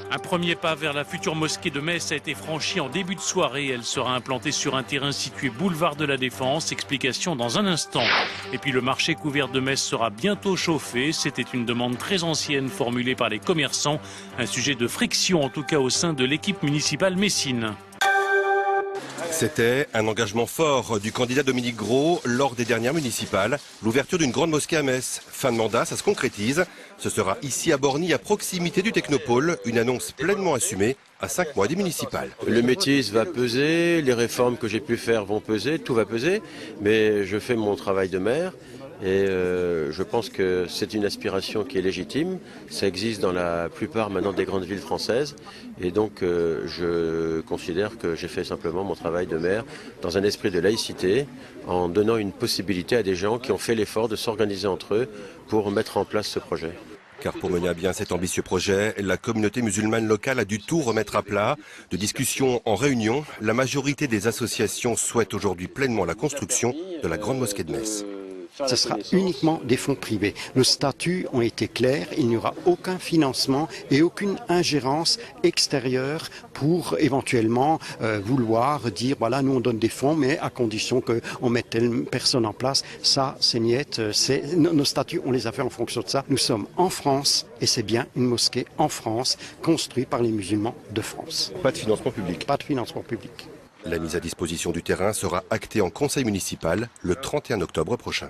Un premier pas vers la future mosquée de Metz a été franchi en début de soirée. Elle sera implantée sur un terrain situé boulevard de la Défense. Explication dans un instant. Et puis le marché couvert de Metz sera bientôt chauffé. C'était une demande très ancienne formulée par les commerçants. Un sujet de friction en tout cas au sein de l'équipe municipale messine. C'était un engagement fort du candidat Dominique Gros lors des dernières municipales. L'ouverture d'une grande mosquée à Metz. Fin de mandat, ça se concrétise. Ce sera ici à Borny, à proximité du Technopôle. Une annonce pleinement assumée à 5 mois des municipales. Le métis va peser, les réformes que j'ai pu faire vont peser, tout va peser. Mais je fais mon travail de maire. Et je pense que c'est une aspiration qui est légitime. Ça existe dans la plupart maintenant des grandes villes françaises. Et donc je considère que j'ai fait simplement mon travail de maire dans un esprit de laïcité, en donnant une possibilité à des gens qui ont fait l'effort de s'organiser entre eux pour mettre en place ce projet. Car pour mener à bien cet ambitieux projet, la communauté musulmane locale a dû tout remettre à plat. De discussion en réunion, la majorité des associations souhaitent aujourd'hui pleinement la construction de la grande mosquée de Metz. Ce sera uniquement des fonds privés. Nos statuts ont été clairs, il n'y aura aucun financement et aucune ingérence extérieure pour éventuellement vouloir dire voilà, nous on donne des fonds mais à condition qu'on mette telle personne en place. Ça, c'est niette. Nos statuts, on les a fait en fonction de ça. Nous sommes en France et c'est bien une mosquée en France construite par les musulmans de France. Pas de financement public. Pas de financement public. La mise à disposition du terrain sera actée en conseil municipal le 31 octobre prochain.